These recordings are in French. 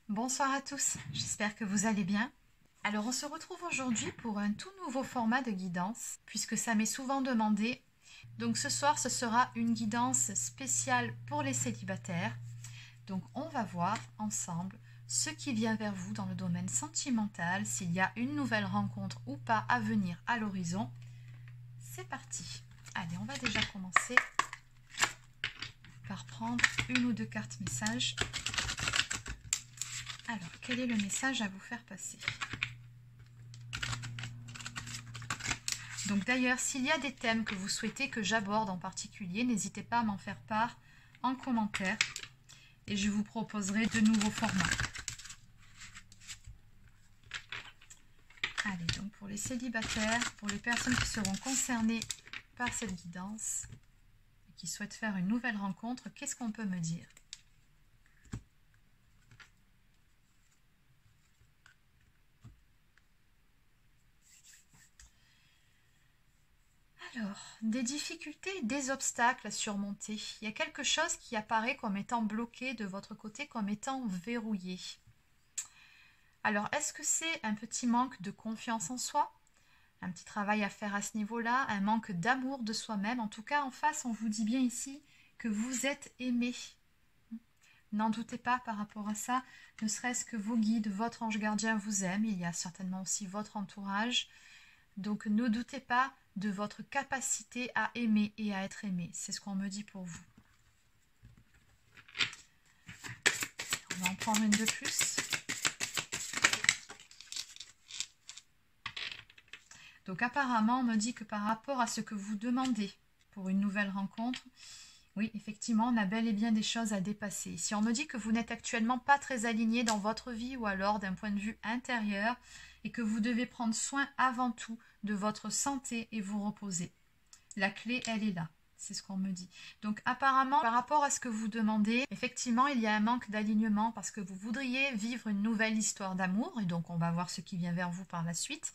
Bonsoir à tous, j'espère que vous allez bien. Alors on se retrouve aujourd'hui pour un tout nouveau format de guidance, puisque ça m'est souvent demandé. Donc ce soir ce sera une guidance spéciale pour les célibataires. Donc on va voir ensemble ce qui vient vers vous dans le domaine sentimental, s'il y a une nouvelle rencontre ou pas à venir à l'horizon. C'est parti. Allez, on va déjà commencer par prendre une ou deux cartes messages. Alors, quel est le message à vous faire passer? Donc d'ailleurs, s'il y a des thèmes que vous souhaitez que j'aborde en particulier, n'hésitez pas à m'en faire part en commentaire et je vous proposerai de nouveaux formats. Allez, donc pour les célibataires, pour les personnes qui seront concernées par cette guidance et qui souhaitent faire une nouvelle rencontre, qu'est-ce qu'on peut me dire? Alors, des difficultés, des obstacles à surmonter. Il y a quelque chose qui apparaît comme étant bloqué de votre côté, comme étant verrouillé. Alors, est-ce que c'est un petit manque de confiance en soi? Un petit travail à faire à ce niveau-là, un manque d'amour de soi-même. En tout cas, en face, on vous dit bien ici que vous êtes aimé. N'en doutez pas par rapport à ça, ne serait-ce que vos guides, votre ange gardien vous aime. Il y a certainement aussi votre entourage. Donc, ne doutez pas de votre capacité à aimer et à être aimé. C'est ce qu'on me dit pour vous. On va en prendre une de plus. Donc apparemment, on me dit que par rapport à ce que vous demandez pour une nouvelle rencontre, oui, effectivement, on a bel et bien des choses à dépasser. Si on me dit que vous n'êtes actuellement pas très aligné dans votre vie ou alors d'un point de vue intérieur et que vous devez prendre soin avant tout de votre santé et vous reposer. La clé, elle est là. C'est ce qu'on me dit. Donc apparemment, par rapport à ce que vous demandez, effectivement, il y a un manque d'alignement parce que vous voudriez vivre une nouvelle histoire d'amour. Et donc, on va voir ce qui vient vers vous par la suite.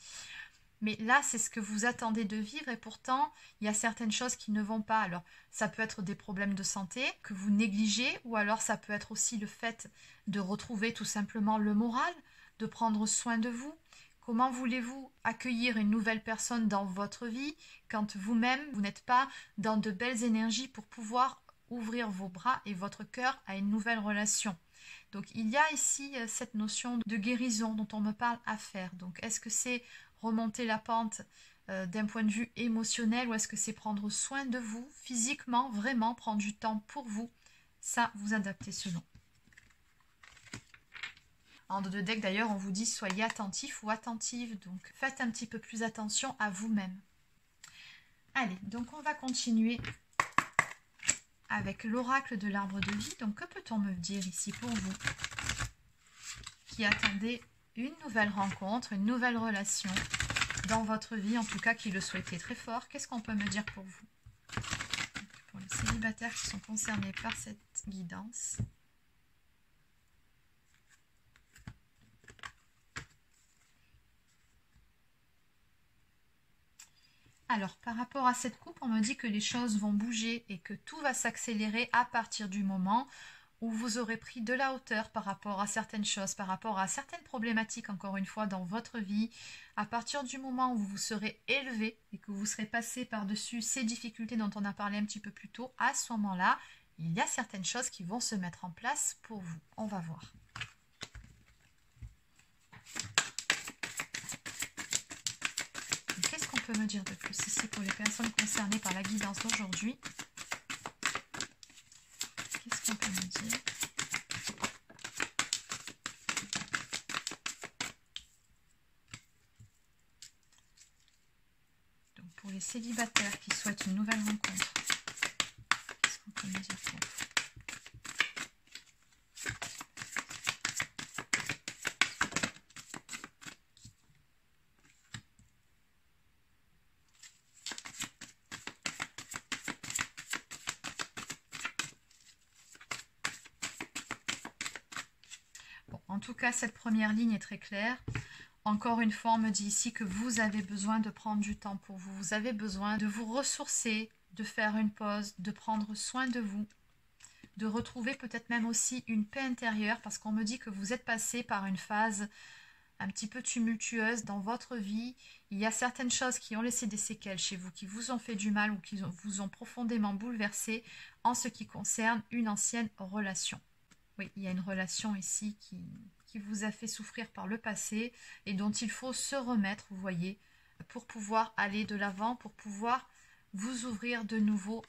Mais là, c'est ce que vous attendez de vivre et pourtant, il y a certaines choses qui ne vont pas. Alors, ça peut être des problèmes de santé que vous négligez ou alors ça peut être aussi le fait de retrouver tout simplement le moral, de prendre soin de vous. Comment voulez-vous accueillir une nouvelle personne dans votre vie quand vous-même, vous n'êtes pas dans de belles énergies pour pouvoir ouvrir vos bras et votre cœur à une nouvelle relation? Donc, il y a ici cette notion de guérison dont on me parle à faire. Donc, est-ce que c'est remonter la pente d'un point de vue émotionnel ou est-ce que c'est prendre soin de vous physiquement, vraiment prendre du temps pour vous? Ça, vous adaptez selon. En dos de deck d'ailleurs, on vous dit soyez attentif ou attentive, donc faites un petit peu plus attention à vous-même. Allez, donc on va continuer avec l'oracle de l'arbre de vie. Donc que peut-on me dire ici pour vous qui attendez une nouvelle rencontre, une nouvelle relation dans votre vie, en tout cas qui le souhaitez très fort? Qu'est-ce qu'on peut me dire pour vous? Pour les célibataires qui sont concernés par cette guidance. Alors, par rapport à cette coupe, on me dit que les choses vont bouger et que tout va s'accélérer à partir du moment où vous aurez pris de la hauteur par rapport à certaines choses, par rapport à certaines problématiques, encore une fois, dans votre vie. À partir du moment où vous serez élevé et que vous serez passé par-dessus ces difficultés dont on a parlé un petit peu plus tôt, à ce moment-là, il y a certaines choses qui vont se mettre en place pour vous. On va voir. Qu'est-ce qu'on peut me dire de plus ici pour les personnes concernées par la guidance d'aujourd'hui? Qu'est-ce qu'on peut me dire? Donc pour les célibataires qui souhaitent une nouvelle rencontre, qu'est-ce qu'on peut me dire pour vous? En tout cas, cette première ligne est très claire. Encore une fois, on me dit ici que vous avez besoin de prendre du temps pour vous. Vous avez besoin de vous ressourcer, de faire une pause, de prendre soin de vous. de retrouver peut-être même aussi une paix intérieure, parce qu'on me dit que vous êtes passé par une phase un petit peu tumultueuse dans votre vie. Il y a certaines choses qui ont laissé des séquelles chez vous, qui vous ont fait du mal ou qui vous ont profondément bouleversé en ce qui concerne une ancienne relation. Oui, il y a une relation ici qui vous a fait souffrir par le passé et dont il faut se remettre, vous voyez, pour pouvoir aller de l'avant, pour pouvoir vous ouvrir de nouveau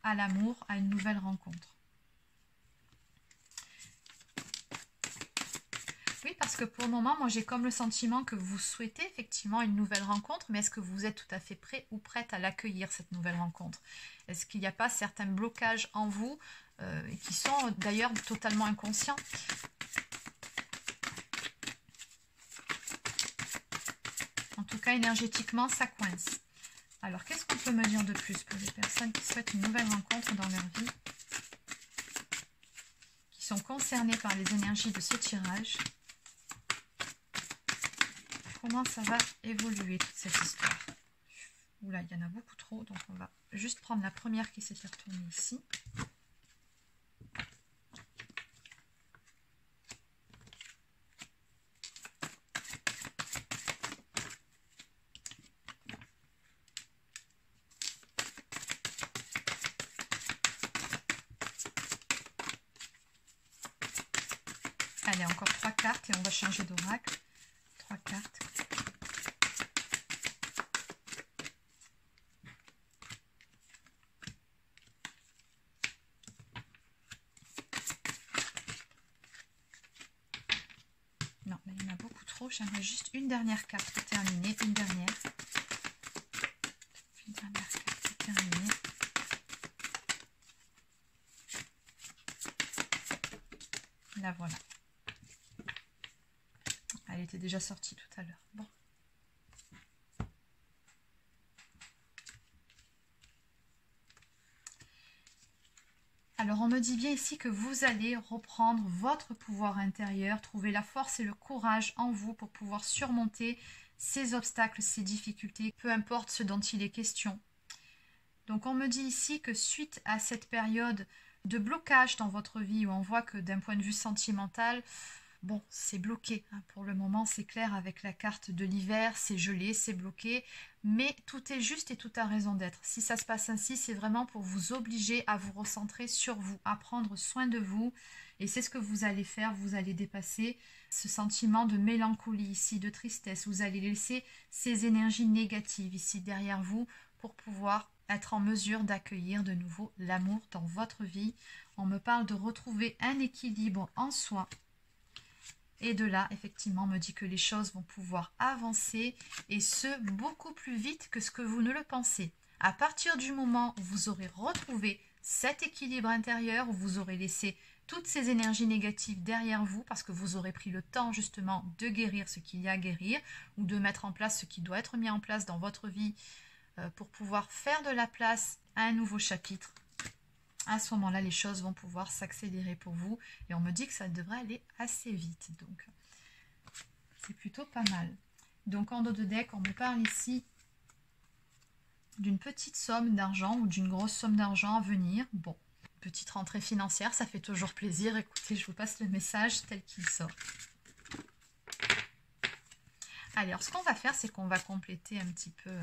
à l'amour, à une nouvelle rencontre. Oui, parce que pour le moment, moi j'ai comme le sentiment que vous souhaitez effectivement une nouvelle rencontre, mais est-ce que vous êtes tout à fait prêt ou prête à l'accueillir, cette nouvelle rencontre? Est-ce qu'il n'y a pas certains blocages en vous qui sont d'ailleurs totalement inconscients? En tout cas, énergétiquement, ça coince. Alors, qu'est-ce qu'on peut me dire de plus pour les personnes qui souhaitent une nouvelle rencontre dans leur vie, qui sont concernées par les énergies de ce tirage? Comment ça va évoluer toute cette histoire? Oula, il y en a beaucoup trop, donc on va juste prendre la première qui s'était retournée ici. Allez, encore 3 cartes et on va changer d'oracle. 3 cartes. Non, là, il y en a beaucoup trop. J'aimerais juste une dernière carte pour terminer. Une dernière. Une dernière carte pour terminer. La voilà. Elle était déjà sortie tout à l'heure. Bon. Alors, on me dit bien ici que vous allez reprendre votre pouvoir intérieur, trouver la force et le courage en vous pour pouvoir surmonter ces obstacles, ces difficultés, peu importe ce dont il est question. Donc, on me dit ici que suite à cette période de blocage dans votre vie, où on voit que d'un point de vue sentimental, bon, c'est bloqué. Hein. Pour le moment, c'est clair avec la carte de l'hiver, c'est gelé, c'est bloqué. Mais tout est juste et tout a raison d'être. Si ça se passe ainsi, c'est vraiment pour vous obliger à vous recentrer sur vous, à prendre soin de vous. Et c'est ce que vous allez faire. Vous allez dépasser ce sentiment de mélancolie ici, de tristesse. Vous allez laisser ces énergies négatives ici derrière vous pour pouvoir être en mesure d'accueillir de nouveau l'amour dans votre vie. On me parle de retrouver un équilibre en soi. Et de là, effectivement, on me dit que les choses vont pouvoir avancer et ce, beaucoup plus vite que ce que vous ne le pensez. À partir du moment où vous aurez retrouvé cet équilibre intérieur, où vous aurez laissé toutes ces énergies négatives derrière vous, parce que vous aurez pris le temps justement de guérir ce qu'il y a à guérir, ou de mettre en place ce qui doit être mis en place dans votre vie pour pouvoir faire de la place à un nouveau chapitre. À ce moment-là, les choses vont pouvoir s'accélérer pour vous. Et on me dit que ça devrait aller assez vite. Donc, c'est plutôt pas mal. Donc, en dos de deck, on me parle ici d'une petite somme d'argent ou d'une grosse somme d'argent à venir. Bon, petite rentrée financière, ça fait toujours plaisir. Écoutez, je vous passe le message tel qu'il sort. Allez, alors ce qu'on va faire, c'est qu'on va compléter un petit peu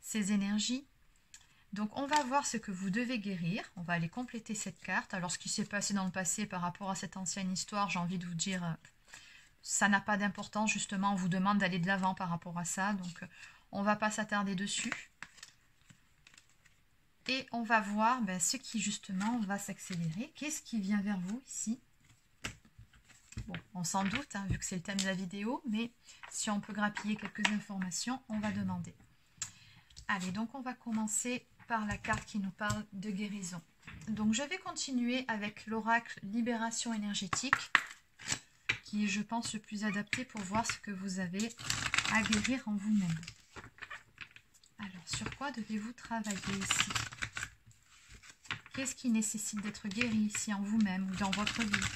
ces énergies. Donc, on va voir ce que vous devez guérir. On va aller compléter cette carte. Alors, ce qui s'est passé dans le passé par rapport à cette ancienne histoire, j'ai envie de vous dire, ça n'a pas d'importance. Justement, on vous demande d'aller de l'avant par rapport à ça. Donc, on ne va pas s'attarder dessus. Et on va voir ce qui, justement, va s'accélérer. Qu'est-ce qui vient vers vous ici? Bon, on s'en doute, hein, vu que c'est le thème de la vidéo. Mais si on peut grappiller quelques informations, on va demander. Allez, donc on va commencer par la carte qui nous parle de guérison. Donc je vais continuer avec l'oracle Libération énergétique, qui est, je pense, le plus adapté pour voir ce que vous avez à guérir en vous-même. Alors, sur quoi devez-vous travailler ici? Qu'est-ce qui nécessite d'être guéri ici en vous-même ou dans votre vie?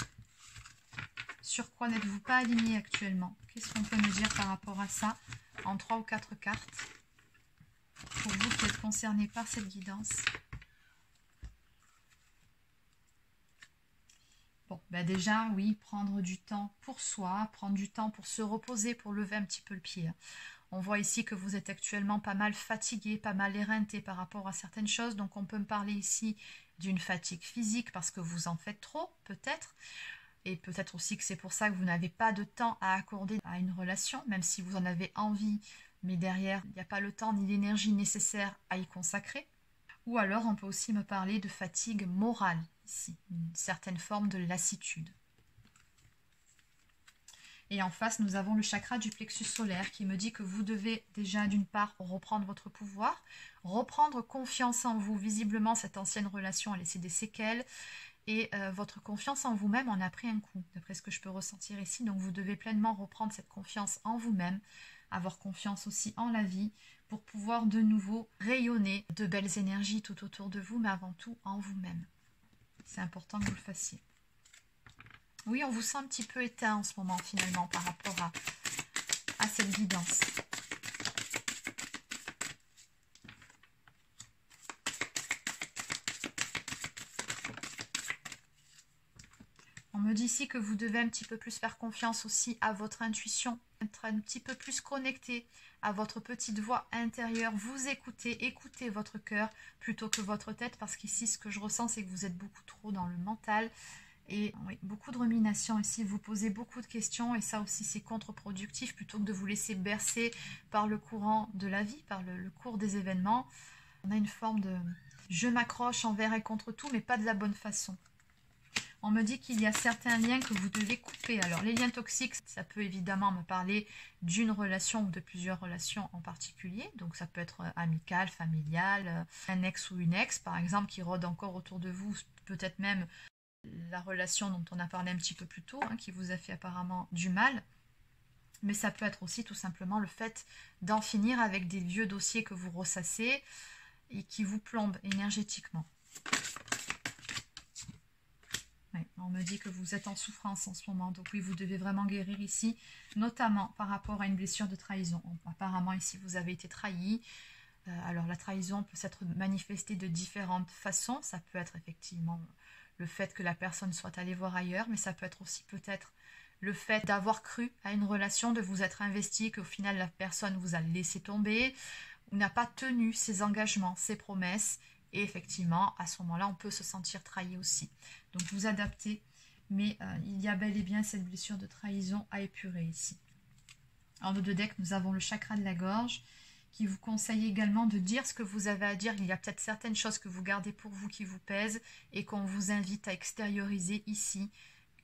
Sur quoi n'êtes-vous pas aligné actuellement? Qu'est-ce qu'on peut me dire par rapport à ça en 3 ou 4 cartes? Pour vous qui êtes concerné par cette guidance. Bon, ben déjà, oui, prendre du temps pour soi, prendre du temps pour se reposer, pour lever un petit peu le pied. On voit ici que vous êtes actuellement pas mal fatigué, pas mal éreinté par rapport à certaines choses. Donc on peut me parler ici d'une fatigue physique parce que vous en faites trop, peut-être. Et peut-être aussi que c'est pour ça que vous n'avez pas de temps à accorder à une relation, même si vous en avez envie. Mais derrière, il n'y a pas le temps ni l'énergie nécessaire à y consacrer. Ou alors on peut aussi me parler de fatigue morale ici, une certaine forme de lassitude. Et en face, nous avons le chakra du plexus solaire qui me dit que vous devez déjà d'une part reprendre votre pouvoir, reprendre confiance en vous. Visiblement, cette ancienne relation a laissé des séquelles et votre confiance en vous-même en a pris un coup, d'après ce que je peux ressentir ici. Donc vous devez pleinement reprendre cette confiance en vous-même, avoir confiance aussi en la vie pour pouvoir de nouveau rayonner de belles énergies tout autour de vous, mais avant tout en vous-même. C'est important que vous le fassiez. Oui, on vous sent un petit peu éteint en ce moment, finalement, par rapport à cette guidance. On me dit ici que vous devez un petit peu plus faire confiance aussi à votre intuition, être un petit peu plus connecté à votre petite voix intérieure. Vous écoutez votre cœur plutôt que votre tête, parce qu'ici, ce que je ressens, c'est que vous êtes beaucoup trop dans le mental. Et oui, beaucoup de rumination ici, vous posez beaucoup de questions et ça aussi c'est contre-productif plutôt que de vous laisser bercer par le courant de la vie, par le cours des événements. On a une forme de je m'accroche envers et contre tout, mais pas de la bonne façon. On me dit qu'il y a certains liens que vous devez couper. Alors les liens toxiques, ça peut évidemment me parler d'une relation ou de plusieurs relations en particulier. Donc ça peut être amical, familial, un ex ou une ex par exemple qui rôde encore autour de vous, peut-être même la relation dont on a parlé un petit peu plus tôt, qui vous a fait apparemment du mal. Mais ça peut être aussi tout simplement le fait d'en finir avec des vieux dossiers que vous ressassez et qui vous plombent énergétiquement. Ouais, on me dit que vous êtes en souffrance en ce moment, donc oui, vous devez vraiment guérir ici, notamment par rapport à une blessure de trahison. Apparemment ici, vous avez été trahi. Alors la trahison peut s'être manifestée de différentes façons. Ça peut être effectivement le fait que la personne soit allée voir ailleurs, mais ça peut être aussi peut-être le fait d'avoir cru à une relation, de vous être investi, qu'au final la personne vous a laissé tomber, ou n'a pas tenu ses engagements, ses promesses, et effectivement, à ce moment-là, on peut se sentir trahi aussi. Donc vous adaptez, mais il y a bel et bien cette blessure de trahison à épurer ici. En haut de deck, nous avons le chakra de la gorge, qui vous conseille également de dire ce que vous avez à dire. Il y a peut-être certaines choses que vous gardez pour vous qui vous pèsent et qu'on vous invite à extérioriser ici.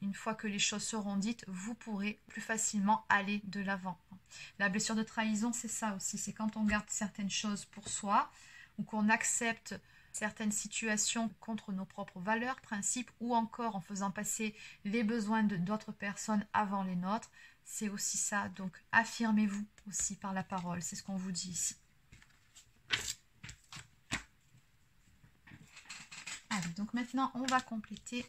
Une fois que les choses seront dites, vous pourrez plus facilement aller de l'avant. La blessure de trahison, c'est ça aussi. C'est quand on garde certaines choses pour soi ou qu'on accepte certaines situations contre nos propres valeurs, principes, ou encore en faisant passer les besoins d'autres personnes avant les nôtres. C'est aussi ça, donc affirmez-vous aussi par la parole, c'est ce qu'on vous dit ici. Allez, donc maintenant on va compléter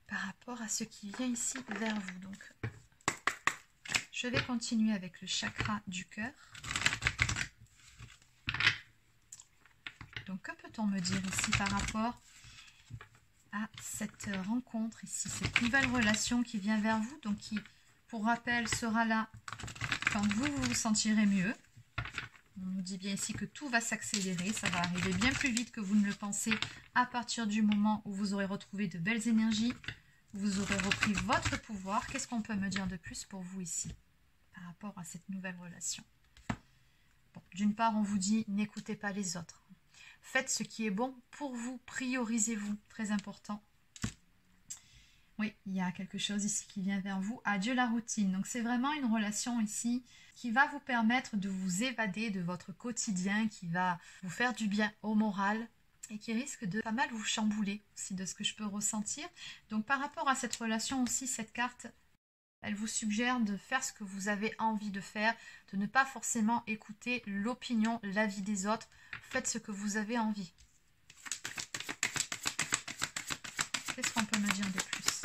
par rapport à ce qui vient ici vers vous. Donc, je vais continuer avec le chakra du cœur. Donc, que peut-on me dire ici par rapport à cette rencontre ici, cette nouvelle relation qui vient vers vous, donc qui, pour rappel, sera là quand vous vous sentirez mieux. On nous dit bien ici que tout va s'accélérer, ça va arriver bien plus vite que vous ne le pensez à partir du moment où vous aurez retrouvé de belles énergies, vous aurez repris votre pouvoir. Qu'est-ce qu'on peut me dire de plus pour vous ici par rapport à cette nouvelle relation? Bon, d'une part, on vous dit n'écoutez pas les autres. Faites ce qui est bon pour vous, priorisez-vous, très important. Oui, il y a quelque chose ici qui vient vers vous. Adieu la routine. Donc c'est vraiment une relation ici qui va vous permettre de vous évader de votre quotidien, qui va vous faire du bien au moral et qui risque de pas mal vous chambouler aussi de ce que je peux ressentir. Donc par rapport à cette relation aussi, cette carte, elle vous suggère de faire ce que vous avez envie de faire, de ne pas forcément écouter l'opinion, l'avis des autres. Faites ce que vous avez envie. Qu'est-ce qu'on peut me dire de plus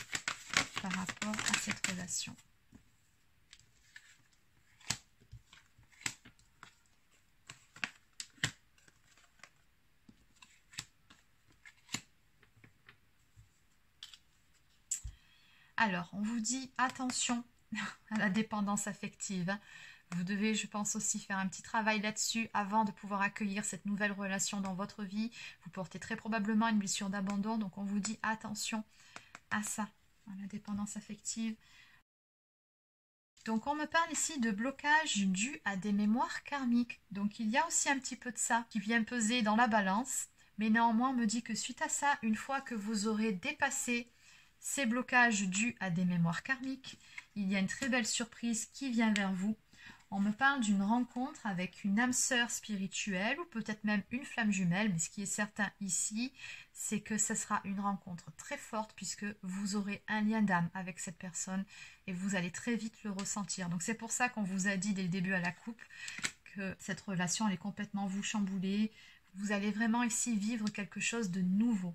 par rapport à cette relation? Alors, on vous dit attention à la dépendance affective. Vous devez, je pense, aussi faire un petit travail là-dessus avant de pouvoir accueillir cette nouvelle relation dans votre vie. Vous portez très probablement une blessure d'abandon, donc on vous dit attention à ça, à la dépendance affective. Donc on me parle ici de blocage dû à des mémoires karmiques. Donc il y a aussi un petit peu de ça qui vient peser dans la balance. Mais néanmoins on me dit que suite à ça, une fois que vous aurez dépassé ces blocages dus à des mémoires karmiques, il y a une très belle surprise qui vient vers vous. On me parle d'une rencontre avec une âme sœur spirituelle ou peut-être même une flamme jumelle, mais ce qui est certain ici, c'est que ce sera une rencontre très forte puisque vous aurez un lien d'âme avec cette personne et vous allez très vite le ressentir. Donc c'est pour ça qu'on vous a dit dès le début à la coupe que cette relation allait complètement vous chambouler. Vous allez vraiment ici vivre quelque chose de nouveau.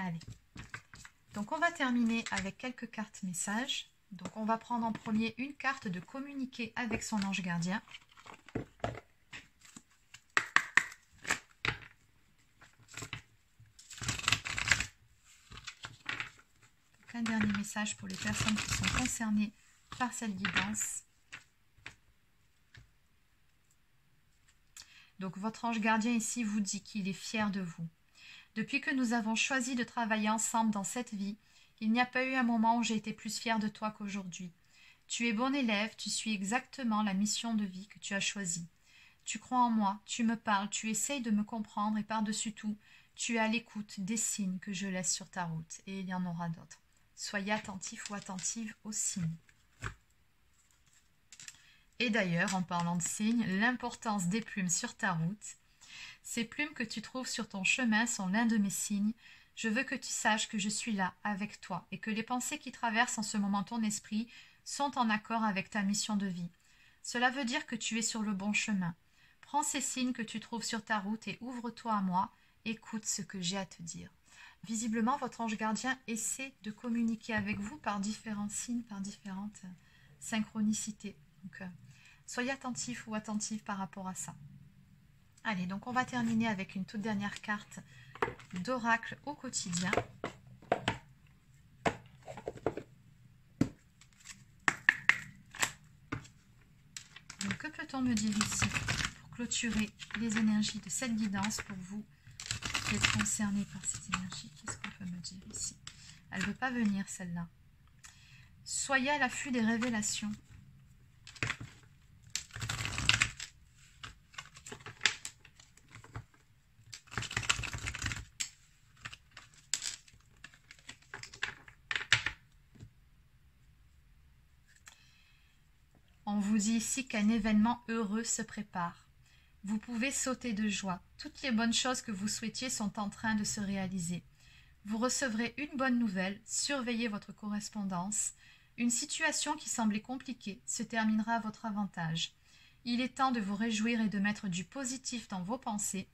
Allez. Donc on va terminer avec quelques cartes messages. Donc on va prendre en premier une carte de communiquer avec son ange gardien. Donc un dernier message pour les personnes qui sont concernées par cette guidance. Donc votre ange gardien ici vous dit qu'il est fier de vous. Depuis que nous avons choisi de travailler ensemble dans cette vie, il n'y a pas eu un moment où j'ai été plus fière de toi qu'aujourd'hui. Tu es bon élève, tu suis exactement la mission de vie que tu as choisie. Tu crois en moi, tu me parles, tu essayes de me comprendre et par-dessus tout, tu es à l'écoute des signes que je laisse sur ta route. Et il y en aura d'autres. Soyez attentif ou attentive aux signes. Et d'ailleurs, en parlant de signes, l'importance des plumes sur ta route. Ces plumes que tu trouves sur ton chemin sont l'un de mes signes. Je veux que tu saches que je suis là, avec toi, et que les pensées qui traversent en ce moment ton esprit sont en accord avec ta mission de vie. Cela veut dire que tu es sur le bon chemin. Prends ces signes que tu trouves sur ta route et ouvre-toi à moi. Écoute ce que j'ai à te dire. Visiblement, votre ange gardien essaie de communiquer avec vous par différents signes, par différentes synchronicités. Donc, soyez attentifs ou attentives par rapport à ça. Allez, donc on va terminer avec une toute dernière carte d'oracle au quotidien. Donc, que peut-on me dire ici pour clôturer les énergies de cette guidance pour vous qui êtes concernés par ces énergies? Qu'est-ce qu'on peut me dire ici? Elle ne veut pas venir celle-là. Soyez à l'affût des révélations. On vous dit ici qu'un événement heureux se prépare. Vous pouvez sauter de joie. Toutes les bonnes choses que vous souhaitiez sont en train de se réaliser. Vous recevrez une bonne nouvelle, surveillez votre correspondance. Une situation qui semblait compliquée se terminera à votre avantage. Il est temps de vous réjouir et de mettre du positif dans vos pensées.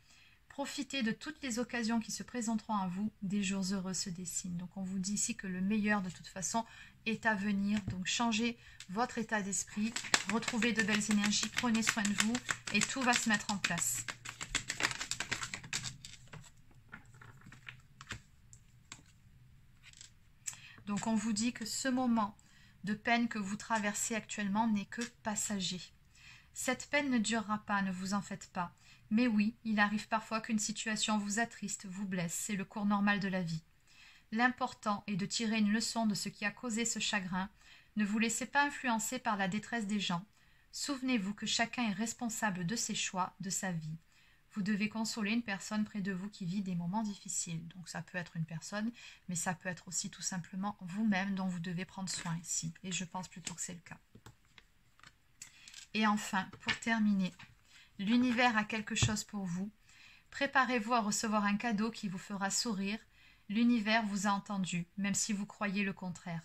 Profitez de toutes les occasions qui se présenteront à vous. Des jours heureux se dessinent. Donc on vous dit ici que le meilleur de toute façon est à venir. Donc changez votre état d'esprit, retrouvez de belles énergies, prenez soin de vous et tout va se mettre en place. Donc on vous dit que ce moment de peine que vous traversez actuellement n'est que passager. Cette peine ne durera pas, ne vous en faites pas. Mais oui, il arrive parfois qu'une situation vous attriste, vous blesse, c'est le cours normal de la vie. L'important est de tirer une leçon de ce qui a causé ce chagrin. Ne vous laissez pas influencer par la détresse des gens. Souvenez-vous que chacun est responsable de ses choix, de sa vie. Vous devez consoler une personne près de vous qui vit des moments difficiles. Donc ça peut être une personne, mais ça peut être aussi tout simplement vous-même dont vous devez prendre soin ici. Et je pense plutôt que c'est le cas. Et enfin, pour terminer, l'univers a quelque chose pour vous. Préparez-vous à recevoir un cadeau qui vous fera sourire. L'univers vous a entendu, même si vous croyez le contraire.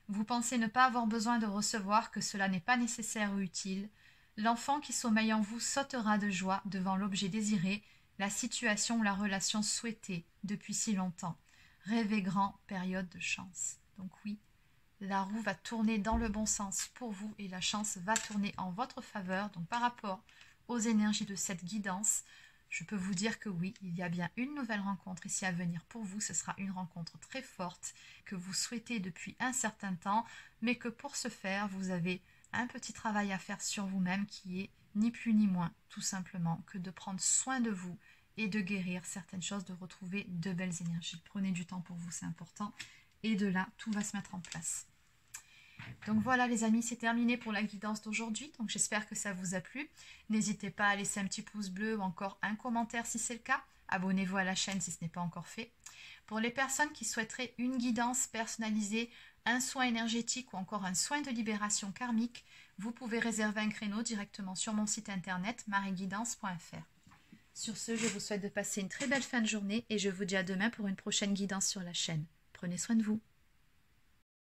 Vous pensez ne pas avoir besoin de recevoir, que cela n'est pas nécessaire ou utile. L'enfant qui sommeille en vous sautera de joie devant l'objet désiré, la situation ou la relation souhaitée depuis si longtemps. Rêvez grand, période de chance. Donc oui, la roue va tourner dans le bon sens pour vous et la chance va tourner en votre faveur. Donc par rapport aux énergies de cette guidance, je peux vous dire que oui, il y a bien une nouvelle rencontre ici à venir pour vous. Ce sera une rencontre très forte que vous souhaitez depuis un certain temps, mais que pour ce faire, vous avez un petit travail à faire sur vous-même qui est ni plus ni moins, tout simplement, que de prendre soin de vous et de guérir certaines choses, de retrouver de belles énergies. Prenez du temps pour vous, c'est important. Et de là, tout va se mettre en place. Donc voilà les amis, c'est terminé pour la guidance d'aujourd'hui. Donc j'espère que ça vous a plu. N'hésitez pas à laisser un petit pouce bleu ou encore un commentaire si c'est le cas. Abonnez-vous à la chaîne si ce n'est pas encore fait. Pour les personnes qui souhaiteraient une guidance personnalisée, un soin énergétique ou encore un soin de libération karmique, vous pouvez réserver un créneau directement sur mon site internet marieguidance.fr. Sur ce, je vous souhaite de passer une très belle fin de journée et je vous dis à demain pour une prochaine guidance sur la chaîne. Prenez soin de vous.